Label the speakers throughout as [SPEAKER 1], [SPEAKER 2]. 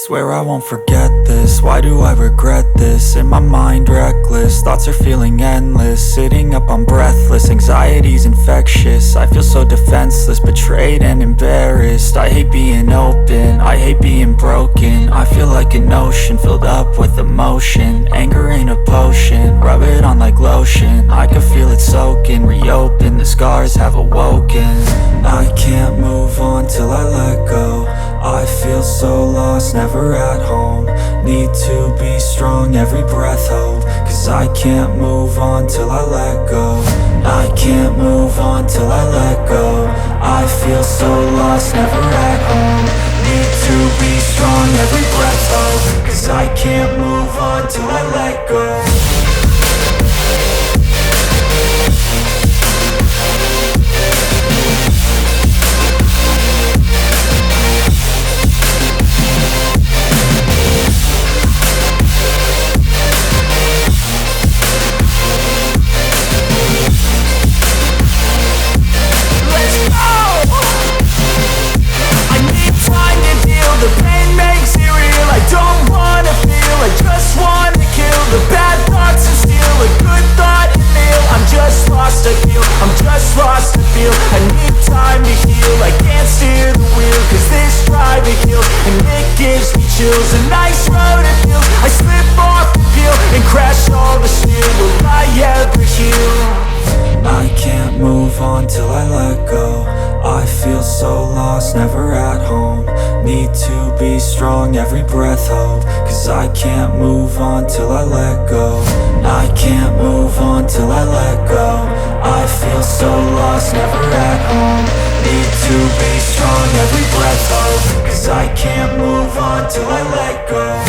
[SPEAKER 1] Swear I won't forget this, why do I regret this? In my mind reckless, thoughts are feeling endless. Sitting up I'm breathless, anxiety's infectious. I feel so defenseless, betrayed and embarrassed. I hate being open, I hate being broken. I feel like an ocean filled up with emotion. Anger ain't a potion, rub it on like lotion. I can feel it soaking, reopen, the scars have awoken. I can't move on till I let go. I feel so lost, never at home. Need to be strong, every breath hope. Cause I can't move on till I let go. I can't move on till I let go. I feel so lost, never at home. Need to be strong, every breath hope. Cause I can't move on till I let go. I'm just lost to feel. I need time to heal. I can't steer the wheel, cause this driving kills. And it gives me chills. A nice road it feels. I slip off the peel and crash all the steel. Will I ever heal? I can't move on till I let go. I feel so lost, never at home. Need to be strong, every breath hope. Cause I can't move on till I let go. I can't move on till I let go. I feel so lost, never at home. Need to be strong, every breath hope. Cause I can't move on till I let go.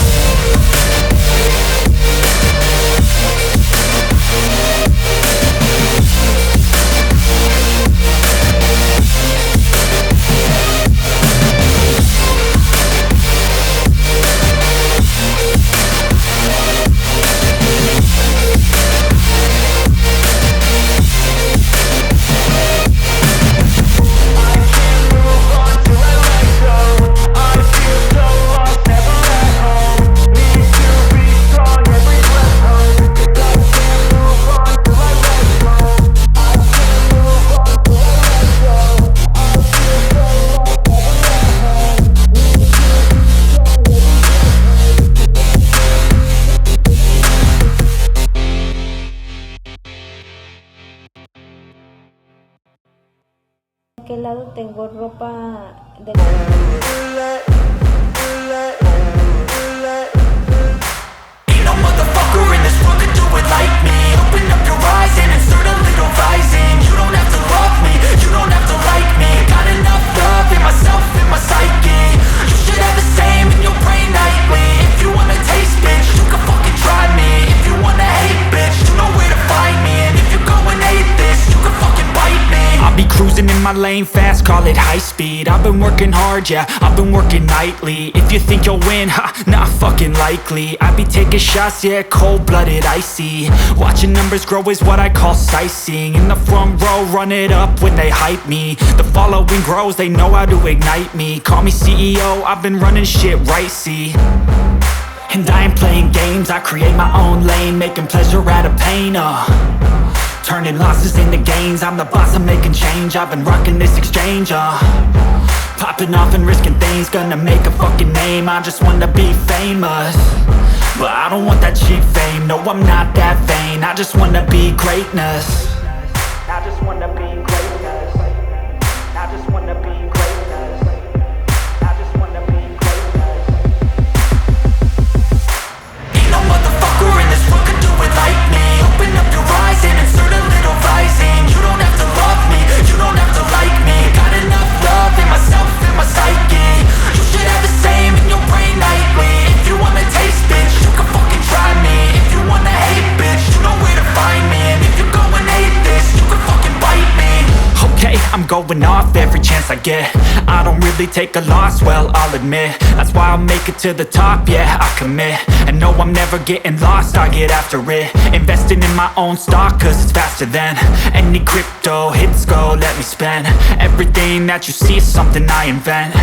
[SPEAKER 2] ¿De qué lado tengo ropa de...
[SPEAKER 1] Ain't no motherfucker in this world could do it like me. Open up your eyes and insert a little rising. You don't have to love me, you don't have to like me. Got enough love in myself, in my psyche. You should have the same in your brain nightly. If you wanna taste, bitch, you can fucking try me. If you wanna hate, bitch, you know where to find me. And if you go and hate this, you can fucking bite me. I'll be cruising in my lane fast, call it high speed. I've been working hard, yeah, I've been working nightly. If you think you'll win, ha, not fucking likely. I be taking shots, yeah, cold-blooded, icy. Watching numbers grow is what I call sightseeing. In the front row, run it up when they hype me. The following grows, they know how to ignite me. Call me CEO, I've been running shit right, see. And I ain't playing games, I create my own lane. Making pleasure out of pain, turning losses into gains. I'm the boss, I'm making change. I've been rocking this exchange, popping off and risking things. Gonna make a fucking name. I just wanna be famous, but I don't want that cheap fame. No, I'm not that vain. I just wanna be greatness. I just wanna be greatness. I just wanna be greatness. I just wanna be greatness. Ain't no motherfucker in this world could do it like me. Open up your eyes and insert a little rising. You don't have to love me, you don't have to like me. Got enough love in myself, in my psyche. You should have the same in your brain nightly. If you wanna taste, bitch, you can fucking try me. If you wanna hate, bitch, you know where to find me. And if you go and hate this, you can fucking bite me. Okay, I'm going off every chance I get. I don't really take a loss, well, I'll admit. That's why I'll make it to the top, yeah, I commit. And no, I'm never getting lost, I get after it. Investing in my own stock, cause it's faster than any crypto hits go, let me spend. Everything that you see is something I invent.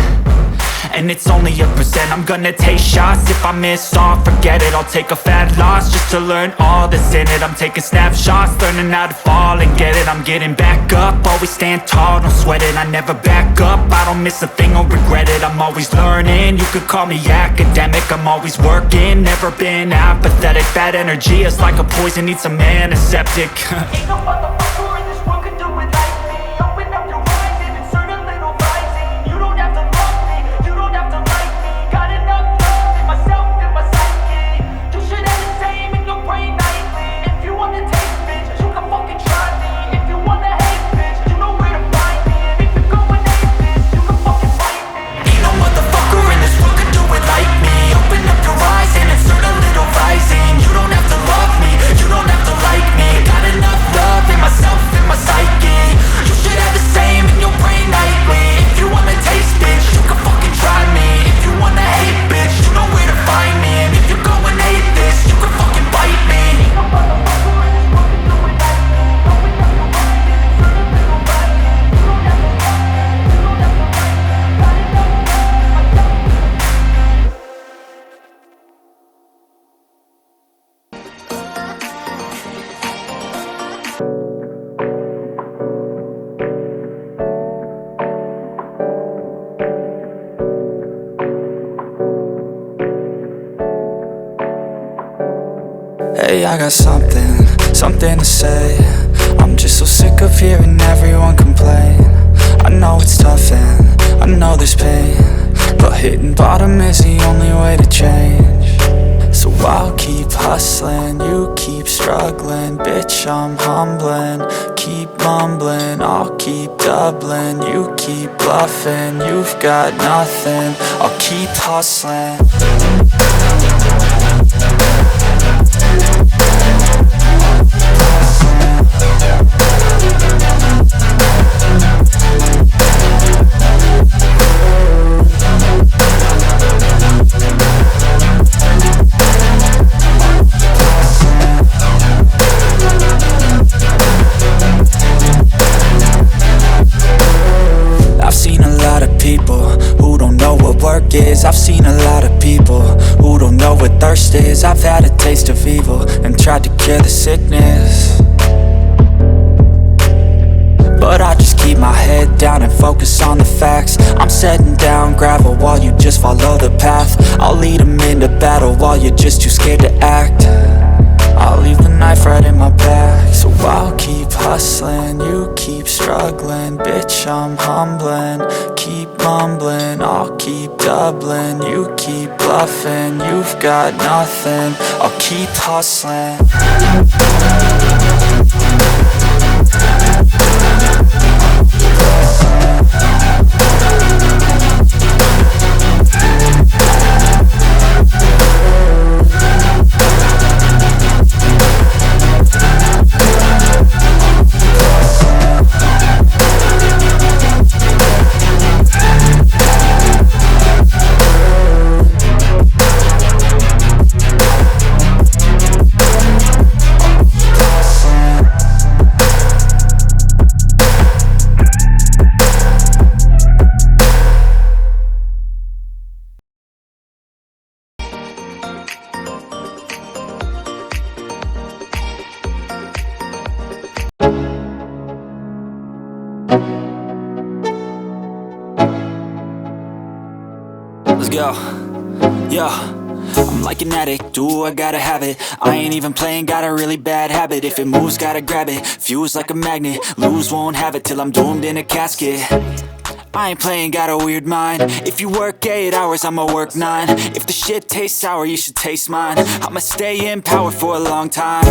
[SPEAKER 1] and it's only a percent. I'm gonna take shots, if I miss all, forget it. I'll take a fat loss just to learn all that's in it. I'm taking snapshots, learning how to fall and get it. I'm getting back up, always stand tall, don't sweat it. I never back up, I don't miss a thing or regret it. I'm always learning, you could call me academic. I'm always working, never been apathetic. Bad energy is like a poison, needs some antiseptic. Ain't no motherfucker in this world can do it like me. Open up your eyes and insert a little rising. You don't have to love me, you don't have to like me. Got enough love in myself and my psyche. You should have the same in your brain nightly. If you want to taste, bitch, you can fucking try me. If you want to hate, bitch, you know where to find me. And if you're going hate, bitch, you can fucking fight me. Ain't no motherfucker in this world can do it like me. Open up your eyes and insert a little rising. You don't have to love me, you don't have to like me. Got enough love in myself and my psyche. You should have the same in your brain nightly. If you wanna taste, bitch, you can fucking try me. If you wanna hate, bitch, you know where to find me. And if you're going hate this, you can fucking bite me. Ain't no motherfucker in this world can do it like me. Open up your eyes and insert a little rising. You don't have to love me, you don't have to like me. Got enough love in myself and my psyche.
[SPEAKER 3] Hey, I got something to say. I'm just so sick of hearing everyone complain. I know it's tough and I know there's pain, but hitting bottom is the only way to change. So I'll keep hustling, you keep struggling. Bitch, I'm humbling, keep mumbling. I'll keep doubling, you keep bluffing. You've got nothing, I'll keep hustling. I've seen a lot of people who don't know what work is. I've seen a lot of people who don't know what thirst is. I've had a taste of evil and tried to cure the sickness, but I just keep my head down and focus on the facts. I'm setting down gravel while you just follow the path. I'll lead them into battle while you're just too scared to act. I'll leave the knife right in my back. So I'll keep hustling, you keep struggling. Bitch, I'm humbling, keep mumbling. I'll keep doubling, you keep bluffing. You've got nothing, I'll keep hustling. Let's go, yeah. I'm like an addict, do I gotta have it. I ain't even playing, got a really bad habit. If it moves, gotta grab it, fuse like a magnet. Lose, won't have it till I'm doomed in a casket. I ain't playing, got a weird mind. If you work 8 hours, I'ma work 9. If the shit tastes sour, you should taste mine. I'ma stay in power for a long time.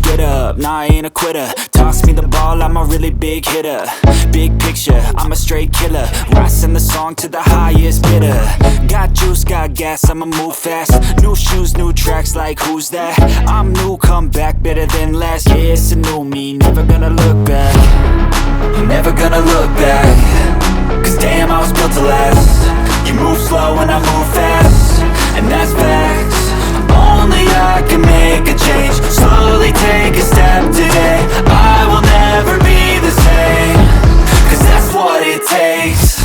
[SPEAKER 3] Get up, nah, I ain't a quitter. Toss me the ball, I'm a really big hitter. Big picture, I'm a straight killer. Rising the song to the highest bidder. Got juice, got gas, I'ma move fast. New shoes, new tracks, like who's that? I'm new, come back, better than last. Yeah, it's a new me, never gonna look back. I'm never gonna look back, cause damn, I was built to last. You move slow and I move fast, and that's facts. Only I can make a change. Slowly take a step today. I will never be the same, cause that's what it takes.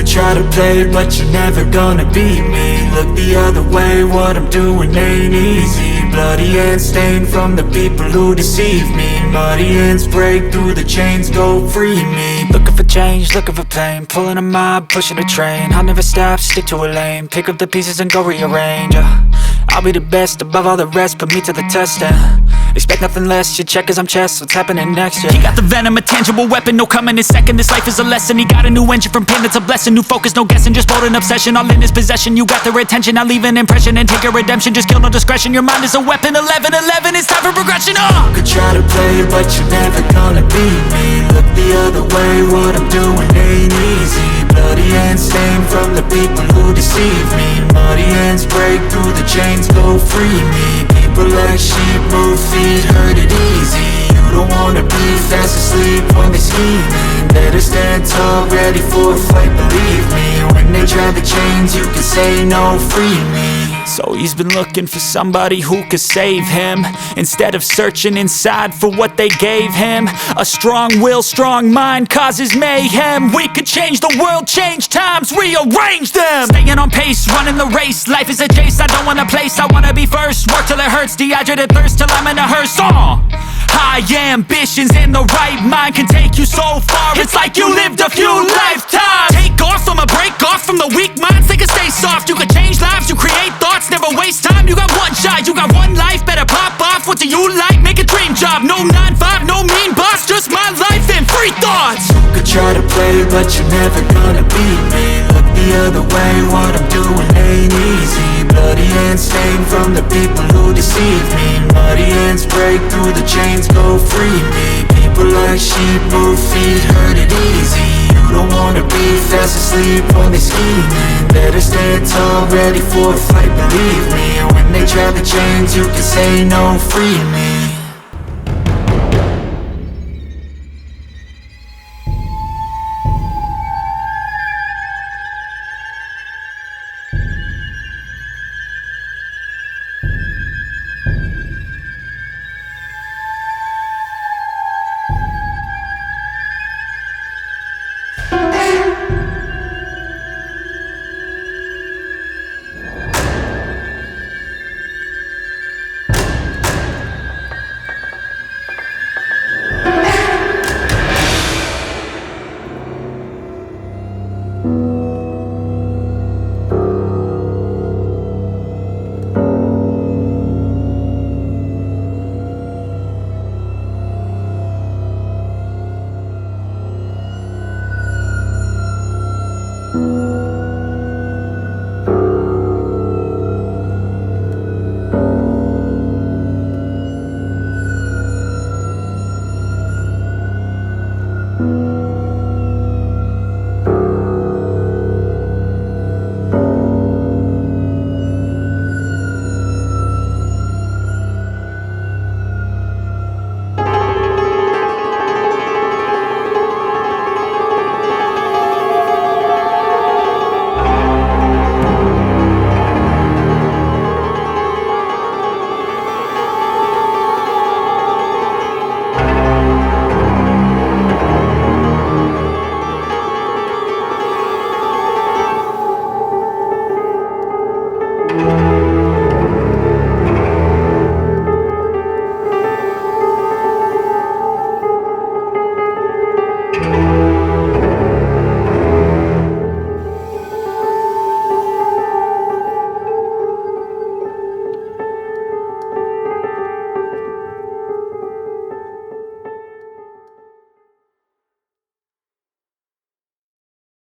[SPEAKER 3] could try to play, but you're never gonna beat me. Look the other way, what I'm doing ain't easy. Bloody hands stained from the people who deceive me. Muddy hands break through the chains, go free me. Looking for change, looking for pain, pulling a mob, pushing a train. I'll never stop, stick to a lane, pick up the pieces and go rearrange. I'll be the best above all the rest, put me to the test and expect nothing less, your check is I'm chess, what's happening next, yeah. He got the venom, a tangible weapon, no coming in second. This life is a lesson, he got a new engine from pain, it's a blessing. New focus, no guessing, just bold and obsession. All in his possession, you got their attention. I'll leave an impression and take your redemption. Just kill, no discretion, your mind is a weapon. 11-11, it's time for progression, You could try to play, but you're never gonna beat me. Look the other way, what I'm doing ain't easy. Bloody hands stained from the people who deceive me. Muddy hands break through the chains, go free me. People like sheep move feet, hurt it easy. You don't wanna be fast asleep when they scheming. Better stand tall, ready for a fight, believe me. When they try the chains, you can say no, free me. So he's been looking for somebody who could save him, instead of searching inside for what they gave him. A strong will, strong mind causes mayhem. We could change the world, change times, rearrange them. Staying on pace, running the race. Life is a chase, I don't want a place, I wanna be first. Work till it hurts, dehydrated thirst till I'm in a hearse. High ambitions and the right mind can take you so far. It's like you lived a few lifetimes. Take off, I'ma break off from the weak minds. They can stay soft, you can change lives, you create thoughts, never waste time. You got one shot, you got one life, better pop off. What do you like? Make a dream job. No 9-5, no mean boss, just my life and free thoughts. You could try to play, but you're never gonna beat me. Look the other way, what I'm doing ain't easy. Bloody hands stained from the people who deceive me. Muddy hands break through the chains, go free me. People like sheep move feet, hurt it easy. You don't wanna be fast asleep when they scheming. Better stand tall, ready for a fight, believe me. When they try the chains, you can say no, free me.